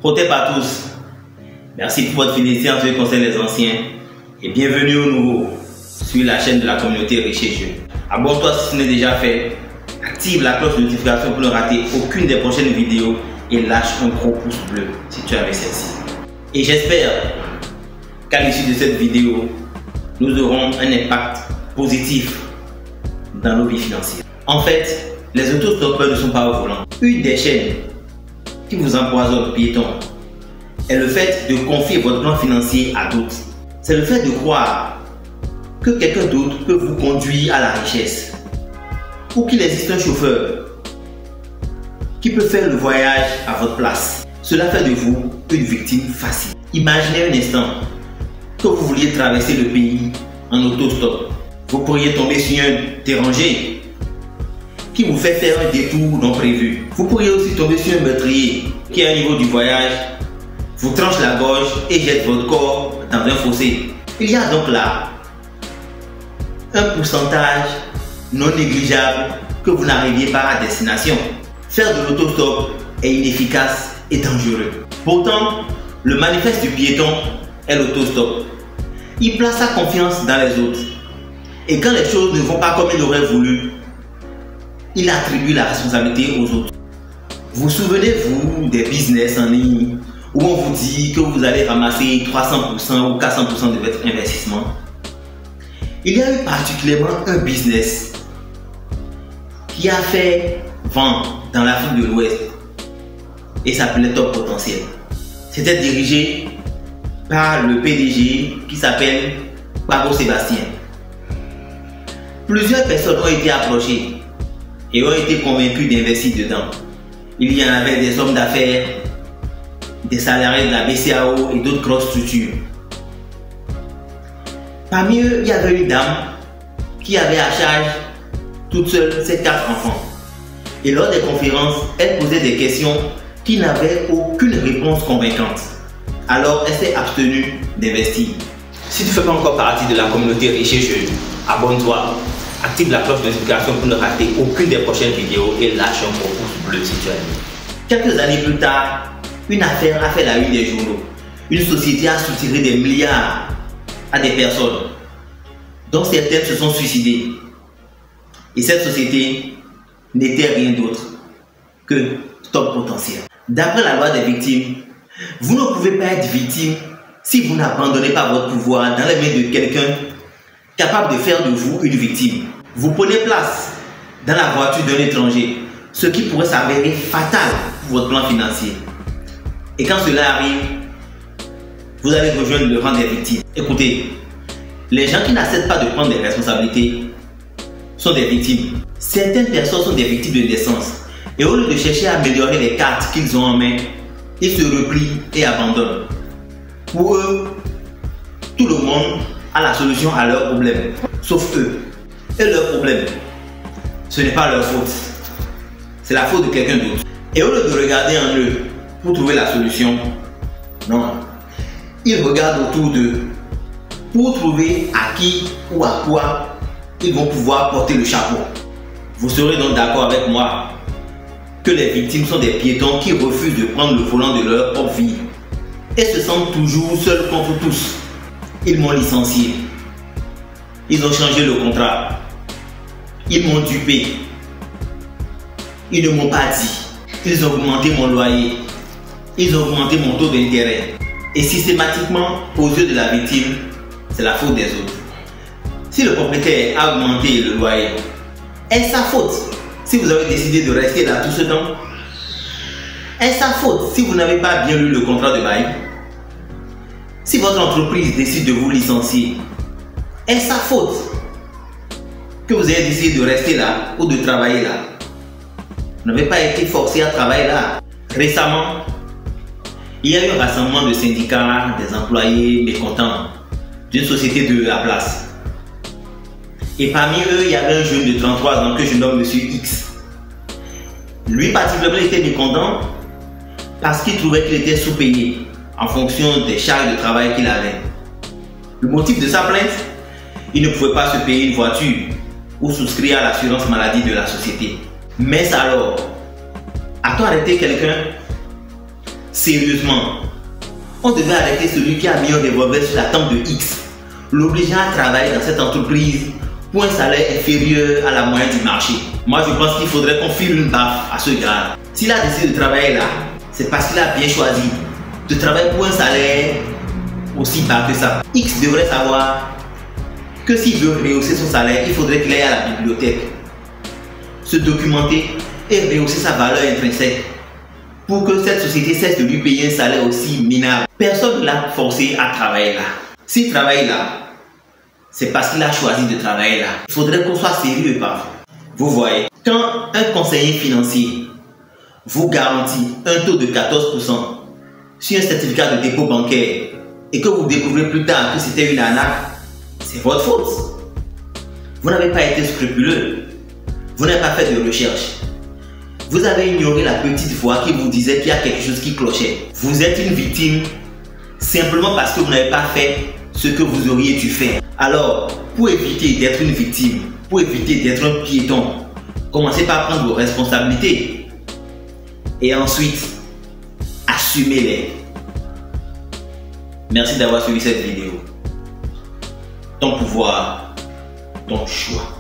Hotep à tous. Merci pour votre fidélité en ce qui concerne les anciens et bienvenue aux nouveaux sur la chaîne de la communauté Riche et Jeune. Abonne-toi si ce n'est déjà fait, active la cloche de notification pour ne rater aucune des prochaines vidéos et lâche un gros pouce bleu si tu avais celle-ci. Et j'espère qu'à l'issue de cette vidéo, nous aurons un impact positif dans nos vies financières. En fait, les autostoppeurs ne sont pas au volant. Une des chaînes qui vous empoisonne, piéton, est le fait de confier votre plan financier à d'autres. C'est le fait de croire que quelqu'un d'autre peut vous conduire à la richesse, ou qu'il existe un chauffeur qui peut faire le voyage à votre place. Cela fait de vous une victime facile. Imaginez un instant que vous vouliez traverser le pays en autostop. Vous pourriez tomber sur un dérangé qui vous fait faire un détour non prévu. Vous pourriez aussi tomber sur un meurtrier qui, à un niveau du voyage, vous tranche la gorge et jette votre corps dans un fossé. Il y a donc là un pourcentage non négligeable que vous n'arriviez pas à destination. Faire de l'autostop est inefficace et dangereux. Pourtant, le manifeste du piéton est l'autostop. Il place sa confiance dans les autres. Et quand les choses ne vont pas comme il aurait voulu, il attribue la responsabilité aux autres. Vous souvenez-vous des business en ligne où on vous dit que vous allez ramasser 300% ou 400% de votre investissement? Il y a eu particulièrement un business qui a fait vent dans l'Afrique de l'Ouest et s'appelait Top Potentiel. C'était dirigé par le PDG qui s'appelle Pago Sébastien. Plusieurs personnes ont été approchées et ont été convaincus d'investir dedans. Il y en avait des hommes d'affaires, des salariés de la BCAO et d'autres grosses structures. Parmi eux, il y avait une dame qui avait à charge toute seule ses 4 enfants. Et lors des conférences, elle posait des questions qui n'avaient aucune réponse convaincante. Alors, elle s'est abstenue d'investir. Si tu ne fais pas encore partie de la communauté Riche et Jeune, abonne-toi. Active la cloche de notification pour ne rater aucune des prochaines vidéos et lâche un gros pouce bleu si tu as aimé. Quelques années plus tard, une affaire a fait la une des journaux. Une société a soutiré des milliards à des personnes, dont certaines se sont suicidées. Et cette société n'était rien d'autre que Top Potentiel. D'après la loi des victimes, vous ne pouvez pas être victime si vous n'abandonnez pas votre pouvoir dans les mains de quelqu'un capable de faire de vous une victime. Vous prenez place dans la voiture d'un étranger, ce qui pourrait s'avérer fatal pour votre plan financier. Et quand cela arrive, vous allez rejoindre le rang des victimes. Écoutez, les gens qui n'acceptent pas de prendre des responsabilités sont des victimes. Certaines personnes sont des victimes de naissance. Et au lieu de chercher à améliorer les cartes qu'ils ont en main, ils se replient et abandonnent. Pour eux, tout le monde a la solution à leurs problèmes, sauf eux. Et leur problème, ce n'est pas leur faute, c'est la faute de quelqu'un d'autre. Et au lieu de regarder en eux pour trouver la solution, non, ils regardent autour d'eux pour trouver à qui ou à quoi ils vont pouvoir porter le chapeau. Vous serez donc d'accord avec moi que les victimes sont des piétons qui refusent de prendre le volant de leur propre vie et se sentent toujours seuls contre tous. Ils m'ont licencié. Ils ont changé le contrat. Ils m'ont dupé. Ils ne m'ont pas dit. Ils ont augmenté mon loyer. Ils ont augmenté mon taux d'intérêt. Et systématiquement, aux yeux de la victime, c'est la faute des autres. Si le propriétaire a augmenté le loyer, est-ce sa faute si vous avez décidé de rester là tout ce temps? Est-ce sa faute si vous n'avez pas bien lu le contrat de bail? Si votre entreprise décide de vous licencier, est-ce sa faute que vous ayez décidé de rester là ou de travailler là? Vous n'avez pas été forcé à travailler là. Récemment, il y a eu un rassemblement de syndicats, des employés mécontents d'une société de la place. Et parmi eux, il y avait un jeune de 33 ans que je nomme Monsieur X. Lui particulièrement était mécontent parce qu'il trouvait qu'il était sous-payé en fonction des charges de travail qu'il avait. Le motif de sa plainte, il ne pouvait pas se payer une voiture ou souscrire à l'assurance maladie de la société. Mais alors, a-t-on arrêté quelqu'un sérieusement. On devait arrêter celui qui a mis un revolver sur la tempe de X, l'obligeant à travailler dans cette entreprise pour un salaire inférieur à la moyenne du marché. Moi, je pense qu'il faudrait qu'on file une baffe à ce gars. S'il a décidé de travailler là, c'est parce qu'il a bien choisi de travailler pour un salaire aussi bas que ça. X devrait savoir que s'il veut rehausser son salaire, il faudrait qu'il aille à la bibliothèque, se documenter et rehausser sa valeur intrinsèque pour que cette société cesse de lui payer un salaire aussi minable. Personne ne l'a forcé à travailler là. S'il travaille là, c'est parce qu'il a choisi de travailler là. Il faudrait qu'on soit sérieux parfois. Vous voyez, quand un conseiller financier vous garantit un taux de 14% sur un certificat de dépôt bancaire et que vous découvrez plus tard que c'était une arnaque, c'est votre faute. Vous n'avez pas été scrupuleux. Vous n'avez pas fait de recherche. Vous avez ignoré la petite voix qui vous disait qu'il y a quelque chose qui clochait. Vous êtes une victime simplement parce que vous n'avez pas fait ce que vous auriez dû faire. Alors, pour éviter d'être une victime, pour éviter d'être un piéton, commencez par prendre vos responsabilités et ensuite assumez-les. Merci d'avoir suivi cette vidéo. Ton pouvoir, ton choix.